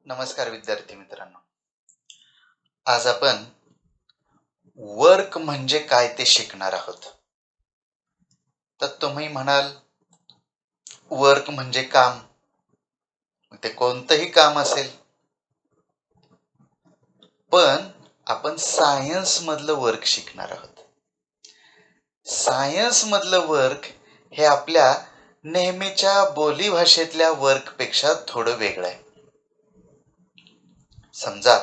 नमस्कार विद्यार्थी मित्रांनो. आज आपण वर्क म्हणजे काय ते शिकणार आहोत. तर तुम्ही म्हणाल वर्क म्हणजे काम. ते कोणतंही काम असेल. पण आपण सायन्स मधलं वर्क शिकणार आहोत. सायन्स मधलं वर्क हे आपल्या नेहमीच्या बोलीभाषेतल्या वर्क पेक्षा थोडं वेगळं आहे. समजा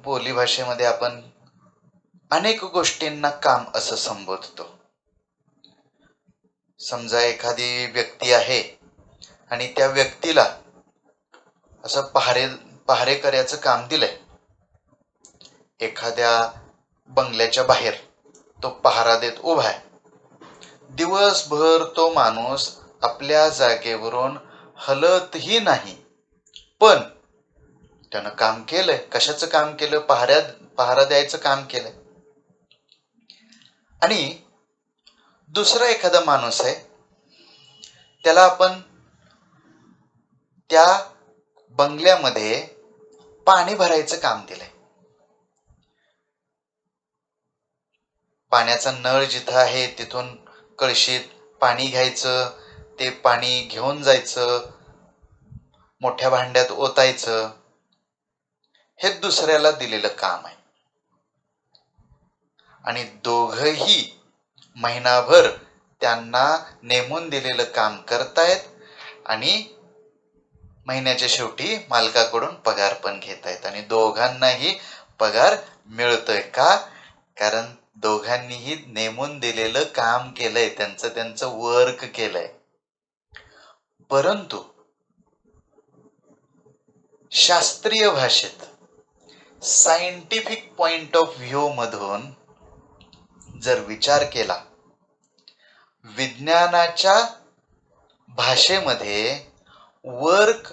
बोलीभाषेमध्ये आपण अनेक गोष्टींना काम असं संबोधतो. समजा एखादी व्यक्ती आहे आणि त्या व्यक्तीला असं पहारेकऱ्याचं काम दिलंय. एखाद्या बंगल्याच्या बाहेर तो पहारा देत उभा आहे. दिवसभर तो माणूस आपल्या जागेवरून हलतही नाही. पण त्यानं काम केलंय. कशाचं काम केलं? पहारा द्यायचं काम केलंय. आणि दुसरा एखादा माणूस आहे, त्याला आपण त्या बंगल्यामध्ये पाणी भरायचं काम दिलंय. पाण्याचा नळ जिथं आहे तिथून कळशीत पाणी घ्यायचं, ते पाणी घेऊन जायचं, मोठ्या भांड्यात ओतायचं. हे दुसऱ्याला दिलेलं काम आहे. आणि दोघंही महिनाभर त्यांना नेमून दिलेलं काम करतायत आणि महिन्याच्या शेवटी मालकाकडून पगार पण घेतायत. आणि दोघांनाही पगार मिळतोय. का? कारण दोघांनीही नेमून दिलेलं काम केलंय, त्यांचं वर्क केलंय. परंतु शास्त्रीय भाषेत सायंटिफिक पॉइंट ऑफ व्ह्यू मधून जर विचार केला, विज्ञानाच्या भाषेमध्ये वर्क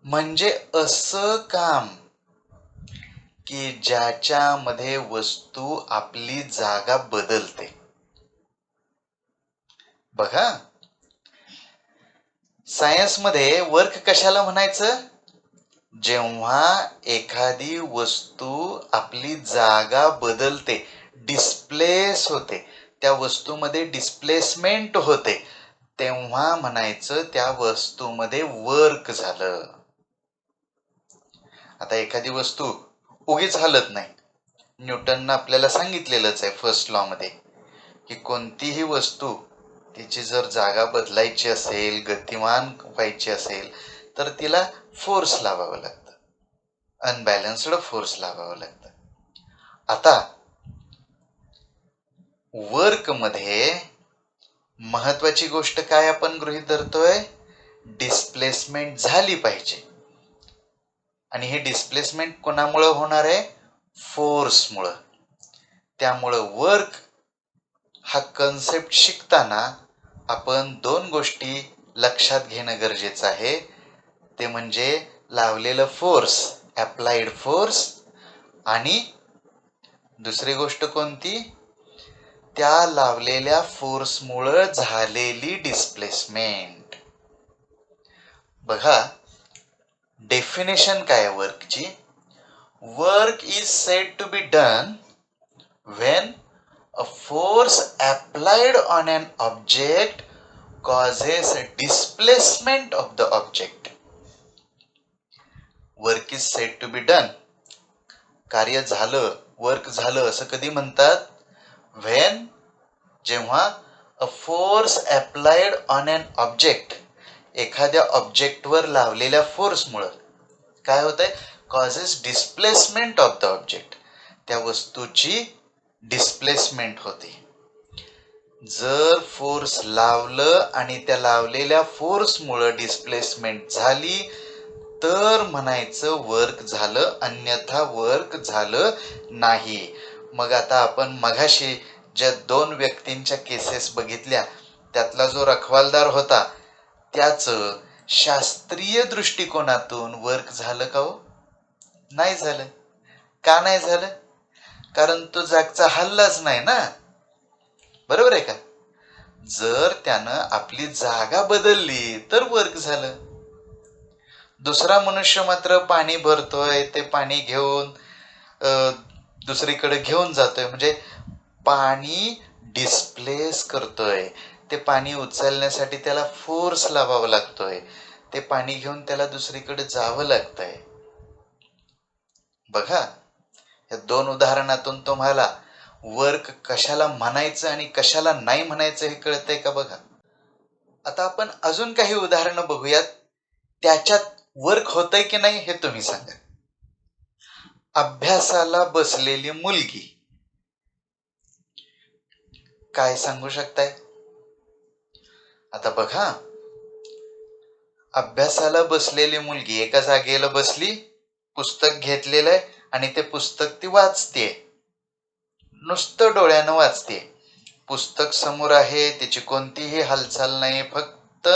म्हणजे असं काम की ज्याच्यामध्ये वस्तू आपली जागा बदलते. बघा, सायन्समध्ये वर्क कशाला म्हणायचं? जेव्हा एखादी वस्तू आपली जागा बदलते, डिस्प्लेस होते, त्या वस्तूमध्ये डिस्प्लेसमेंट होते, तेव्हा म्हणायचं त्या वस्तूमध्ये वर्क झालं. आता एखादी वस्तू उगीच हलत नाही. न्यूटननं आपल्याला सांगितलेलंच आहे फर्स्ट लॉ मध्ये की कोणतीही वस्तू तिची जर जागा बदलायची असेल, गतिमान व्हायची असेल, तर तिला फोर्स लावावं लागतं. अनबॅलन्स्ड फोर्स लावावं लागतं. आता वर्क मध्ये महत्वाची गोष्ट काय आपण गृहीत धरतोय? डिस्प्लेसमेंट झाली पाहिजे. आणि हे डिस्प्लेसमेंट कोणामुळे होणार आहे? फोर्समुळं. त्यामुळं वर्क हा कन्सेप्ट शिकताना आपण दोन गोष्टी लक्षात घेणं गरजेचं आहे. ते म्हणजे लावलेलं फोर्स, अप्लाइड फोर्स, आणि दुसरी गोष्ट कोणती? त्या लावलेल्या फोर्समुळं झालेली डिस्प्लेसमेंट. बघा, डेफिनेशन काय आहे वर्कची? Work is said to be done when a force applied on an object causes a displacement of the object. Work is said to be done. कार्य झालं, वर्क झालं असं कधी म्हणतात? when, जेव्हा a force applied on an object, एखाद्या ऑब्जेक्टवर लावलेल्या फोर्समुळं काय होतंय? causes displacement of the object. त्या वस्तूची डिस्प्लेसमेंट होते. जर फोर्स लावलं आणि त्या लावलेल्या फोर्समुळं डिस्प्लेसमेंट झाली तर म्हणायचं वर्क झालं, अन्यथा वर्क झालं नाही. मग आता आपण मघाशी ज्या दोन व्यक्तींच्या केसेस बघितल्या, त्यातला जो रखवालदार होता त्याचं शास्त्रीय दृष्टिकोनातून वर्क झालं का हो? नाही झालं. का नाही झालं? कारण तो जागचा हल्लाच नाही ना. बरोबर आहे का? जर त्यानं आपली जागा बदलली तर वर्क झालं. दुसरा मनुष्य मात्र पाणी भरतोय, ते पाणी घेऊन दुसरीकडे घेऊन जातोय, म्हणजे पाणी डिस्प्लेस करतोय. ते पाणी उचलण्यासाठी त्याला फोर्स लावावा लागतोय. ते पाणी घेऊन त्याला दुसरीकडे जावं लागतंय. बघा, या दोन उदाहरणातून तुम्हाला वर्क कशाला म्हणायचं आणि कशाला नाही म्हणायचं हे कळतंय का बघा. आता आपण अजून काही उदाहरणं बघूयात. त्याच्यात वर्क होतंय की नाही हे तुम्ही सांगा. अभ्यासाला बसलेली मुलगी. काय सांगू शकताय? आता बघा, अभ्यासाला बसलेली मुलगी एका जागेला बसली, पुस्तक घेतलेलं आहे आणि ते पुस्तक ती वाचते. नुसतं डोळ्यानं वाचते. पुस्तक समोर आहे, तिची कोणतीही हालचाल नाही, फक्त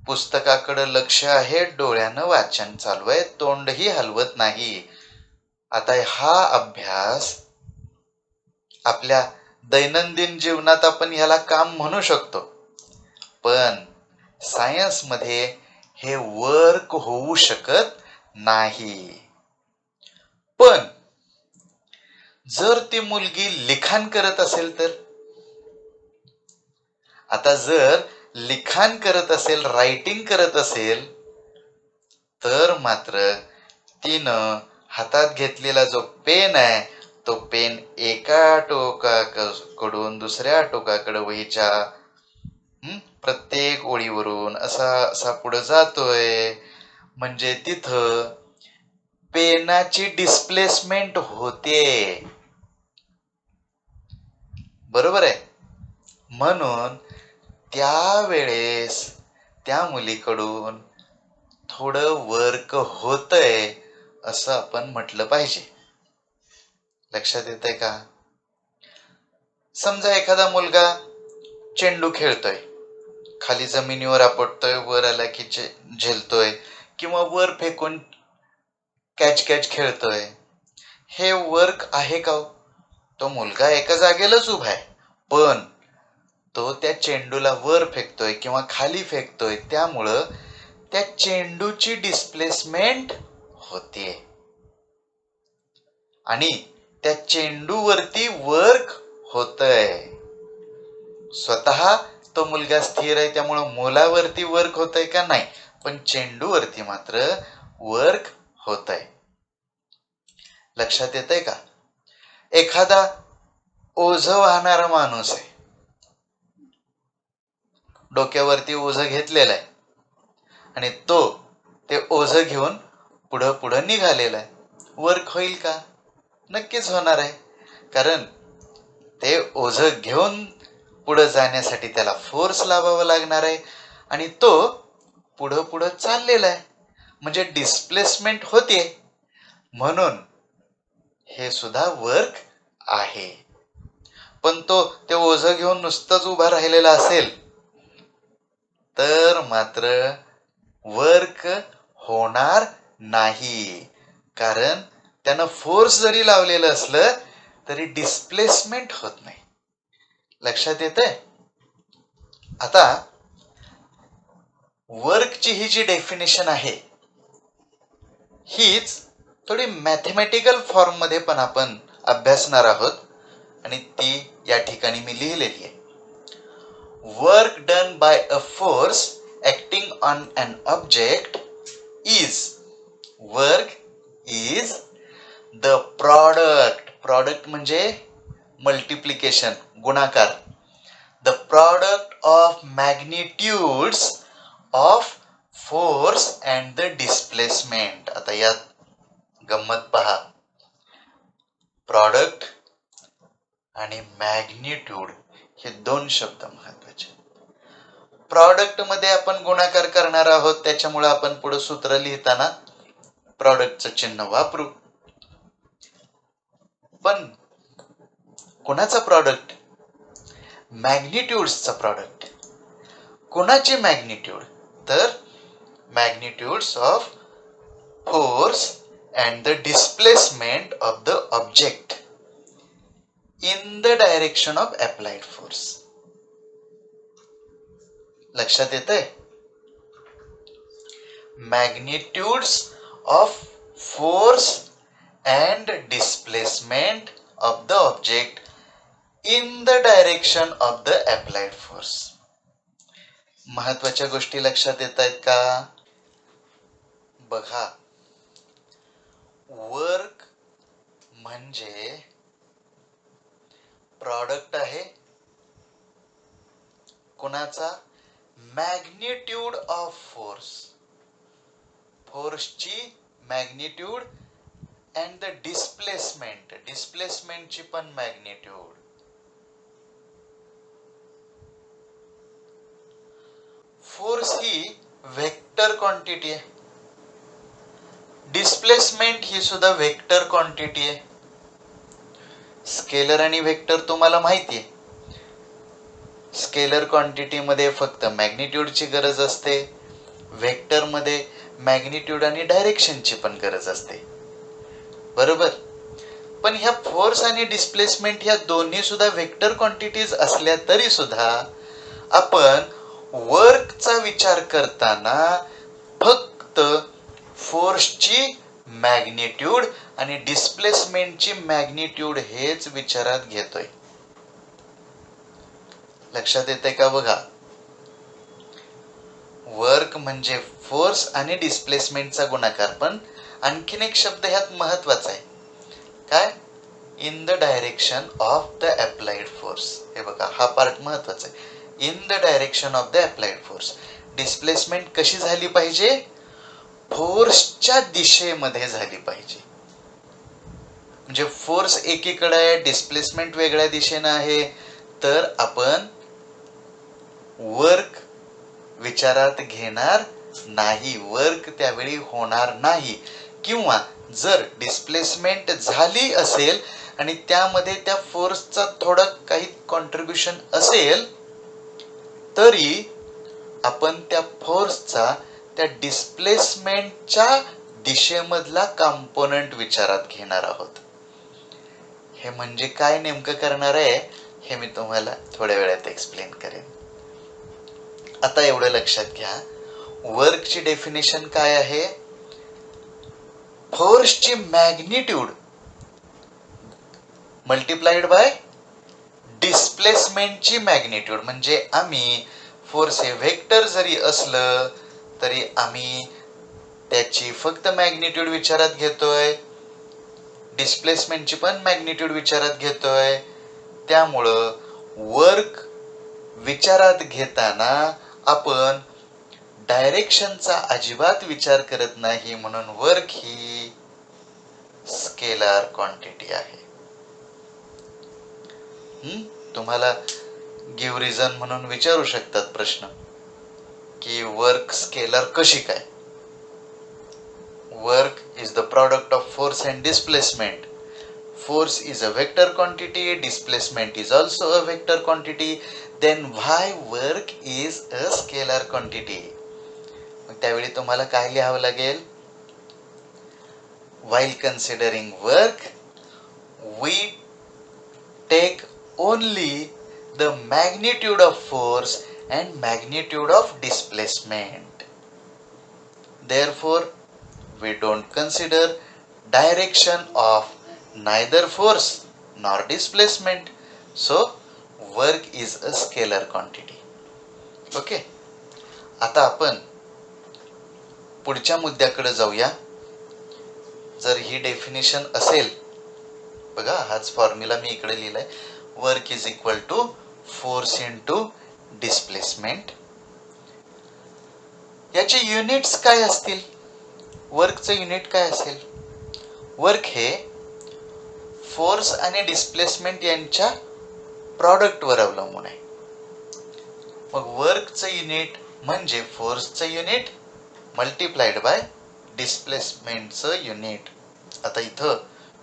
पुस्तकाकडे लक्ष आहे, डोळ्यानं वाचन चालू आहे, तोंडही हलवत नाही. आता हा अभ्यास आपल्या दैनंदिन जीवनात आपण ह्याला काम म्हणू शकतो, पण सायन्समध्ये हे वर्क होऊ शकत नाही. पण जर ती मुलगी लिखाण करत असेल तर, आता जर लिखाण करत असेल, रायटिंग करत असेल, तर मात्र तिनं हातात घेतलेला जो पेन आहे, तो पेन एका टोकाकडून दुसऱ्या टोकाकडे वहीच्या प्रत्येक ओळीवरून असा असा पुढे जातोय, म्हणजे तिथं पेनाची डिस्प्लेसमेंट होते. बरोबर आहे. म्हणून त्यावेळेस त्या मुलीकडून थोडं वर्क होतंय असं आपण म्हटलं पाहिजे. लक्षात येतंय का? समजा एखादा मुलगा चेंडू खेळतोय, खाली जमिनीवर आपटतोय, वर आला की झेलतोय, किंवा वर फेकून कॅच खेळतोय. हे वर्क आहे का? तो मुलगा एका जागेलाच उभा आहे, पण तो त्या चेंडूला वर फेकतोय किंवा खाली फेकतोय, त्यामुळं त्या चेंडूची डिस्प्लेसमेंट होते आणि त्या चेंडूवरती वर्क होतंय. स्वतः तो मुलगा स्थिर आहे, त्यामुळं मुलावरती वर्क होतंय का? नाही, पण चेंडूवरती मात्र वर्क होतंय. लक्षात येतंय का? एखादा ओझं वाहणारा माणूस आहे, डोक्यावरती ओझं घेतलेलं आहे आणि तो ते ओझं घेऊन पुढं निघालेला आहे. वर्क होईल का? नक्कीच होणार आहे, कारण ते ओझं घेऊन पुढं जाण्यासाठी त्याला फोर्स लावावा लागणार आहे आणि तो पुढं चाललेला आहे, म्हणजे डिस्प्लेसमेंट होते. म्हणून हे सुद्धा वर्क आहे. पण तो ते ओझं घेऊन नुसतंच उभा राहिलेला असेल तर मात्र वर्क होणार नाही, कारण त्यानं फोर्स जरी लावलेलं असलं तरी डिस्प्लेसमेंट होत नाही. लक्षात येतंय? आता वर्कची ही जी डेफिनेशन आहे, हीच थोडी मॅथमॅटिकल फॉर्म मध्ये पण आपण अभ्यासणार आहोत आणि ती या ठिकाणी मी लिहिलेली आहे. Work done by a force acting on an object is, work is the product म्हणजे मल्टिप्लिकेशन, गुणाकार, the product of magnitudes of force and the displacement. आता यात गंमत पहा, प्रॉडक्ट आणि मॅग्निट्यूड हे दोन शब्द महत्वाचे. प्रॉडक्ट मध्ये आपण गुणाकार करणार आहोत, त्याच्यामुळे आपण पुढे सूत्र लिहिताना प्रॉडक्टचं चिन्ह वापरू. पण कोणाचा प्रॉडक्ट? मॅग्निट्यूड्सचा प्रॉडक्ट. कोणाची मॅग्निट्यूड? तर magnitudes of force and the displacement of the object in the direction of applied force. लक्षात येतंय? magnitudes of force and displacement of the object in the direction of the applied force. महत्वाच्या गोष्टी लक्षात येत आहेत का? बघा, वर्क म्हणजे प्रॉडक्ट आहे कोणाचा? मॅग्निट्यूड ऑफ फोर्स, फोर्सची मॅग्निट्यूड अँड द डिस्प्लेसमेंट, डिस्प्लेसमेंटची पण मॅग्निट्यूड. फोर्स ही वेक्टर क्वांटिटी आहे, डिस्प्लेसमेंट ही सुद्धा वेक्टर क्वांटिटी आहे. स्केलर आणि वेक्टर तुम्हाला माहिती आहे. स्केलर क्वांटिटी मध्ये फक्त मॅग्निट्यूडची गरज असते, वेक्टर मध्ये मॅग्निट्यूड आणि डायरेक्शनची पण गरज असते, बरोबर. पण ह्या फोर्स आणि डिस्प्लेसमेंट ह्या दोन्ही सुद्धा वेक्टर क्वांटिटीज असल्या तरी सुद्धा आपण वर्कचा विचार करताना फक्त फोर्सची मॅग्निट्यूड आणि डिस्प्लेसमेंटची मॅग्निट्यूड हेच विचारात घेतोय. लक्षात येते का? बघा, वर्क म्हणजे फोर्स आणि डिस्प्लेसमेंटचा गुणाकार. पण आणखीन एक शब्द ह्यात महत्वाचा आहे, काय? In the direction of the applied force. हे बघा, हा पार्ट महत्वाचा आहे. In the direction of the applied force. Displacement कशी झाली पाहिजे? फोर्सच्या दिशेमध्ये झाली पाहिजे. म्हणजे फोर्स एकीकडे आहे, डिस्प्लेसमेंट वेगळ्या दिशेनं आहे, तर आपण वर्क विचारात घेणार नाही, वर्क त्यावेळी होणार नाही. किंवा जर डिस्प्लेसमेंट झाली असेल आणि त्यामध्ये त्या फोर्सचा थोडं काही कॉन्ट्रीब्युशन असेल तरी आपण त्या फोर्सचा त्या डिस्प्लेसमेंटच्या दिशेमधला कंपोनंट विचारात घेणार आहोत. हे म्हणजे काय नेमकं करणार आहे हे मी तुम्हाला थोड्या वेळात एक्सप्लेन करेन. आता एवढं लक्षात घ्या, वर्कची डेफिनेशन काय आहे? फोर्सची मॅग्निट्यूड मल्टिप्लाइड बाय डिस्प्लेसमेंटची मॅग्निट्यूड. म्हणजे आम्ही फोर्स हे वेक्टर जरी असलं तरी आम्ही त्याची फक्त मॅग्निट्यूड विचारात घेतोय, डिस्प्लेसमेंटची पण मॅग्निट्यूड विचारात घेतोय. त्यामुळं वर्क विचारात घेताना आपण डायरेक्शनचा अजिबात विचार करत नाही, म्हणून वर्क ही स्केलर क्वांटिटी आहे. तुम्हाला गिव्ह रिझन म्हणून विचारू शकतात प्रश्न की वर्क स्केलर कशी काय? Work is the product of force and displacement. Force is a vector quantity, displacement is also a vector quantity, then why work is a scalar quantity? मग त्यावेळी तुम्हाला काय लिहावं लागेल? While considering work, we take only the magnitude of force and magnitude of displacement. Therefore, we don't consider direction of neither force nor displacement. So work is a scalar quantity. Okay, आता आपण पुढच्या मुद्द्याकडे जाऊया. जर ही definition असेल, बघा हाच formula मी इकडे लिहिलाय, work is equal to force into displacement. याचे युनिट्स काय असतील? वर्कचं युनिट काय असेल? वर्क हे फोर्स आणि डिस्प्लेसमेंट यांच्या प्रॉडक्टवर अवलंबून आहे. मग वर्कचं युनिट म्हणजे फोर्सचं युनिट मल्टिप्लाइड बाय डिस्प्लेसमेंटचं युनिट. आता इथं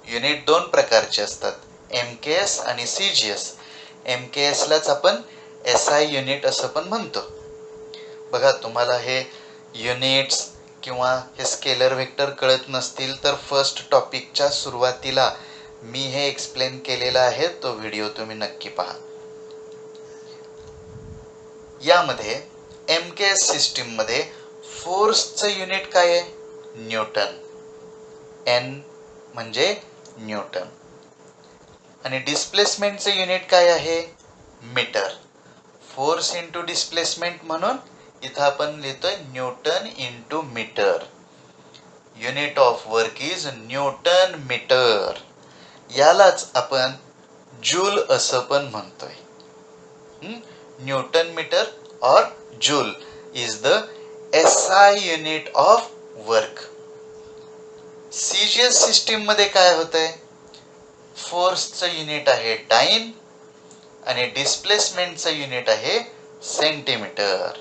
युनिट दोन प्रकारचे असतात, MKS आणि CGS. MKS लाच आपण SI युनिट असं पण म्हणतो. बघा, तुम्हाला हे युनिट्स किंवा हे स्केलर वेक्टर कळत नसतील तर फर्स्ट टॉपिकच्या सुरुवातीला मी हे एक्सप्लेन केलेला आहे, तो व्हिडिओ तुम्ही नक्की पहा. यामध्ये MKS सिस्टीम मध्ये फोर्सचं युनिट काय आहे? न्यूटन. एन म्हणजे न्यूटन. आणि डिस्प्लेसमेंटचं युनिट काय आहे? मीटर. फोर्स इंटू डिस्प्लेसमेंट म्हणून इथं आपण लिहितोय newton into metre. Unit of work is newton metre. यालाच आपण जूल असं पण म्हणतोय. न्यूटन मीटर और joule is the SI unit of work. CGS system मध्ये काय होतंय? फोर्सचं युनिट आहे डाइन आणि डिस्प्लेसमेंटचं युनिट आहे सेंटीमीटर.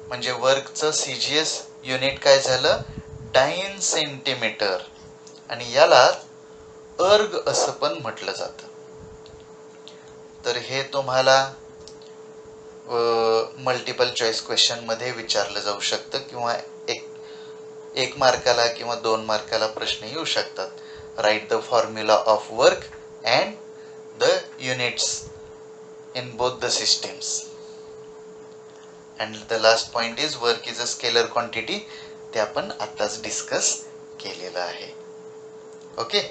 म्हणजे वर्कचं सीजीएस युनिट काय झालं? Dyne centimetre. आणि याला अर्ग असं पण म्हटलं जातं. तर हे तुम्हाला मल्टिपल चॉईस क्वेश्चन मध्ये विचारलं जाऊ शकतं किंवा एक मार्काला किंवा 2 मार्काला प्रश्न येऊ शकतात. Write the formula of work and the units in both the systems. And the last point is work is a scalar quantity. ते आपण आताच डिस्कस केलेलं आहे. ओके.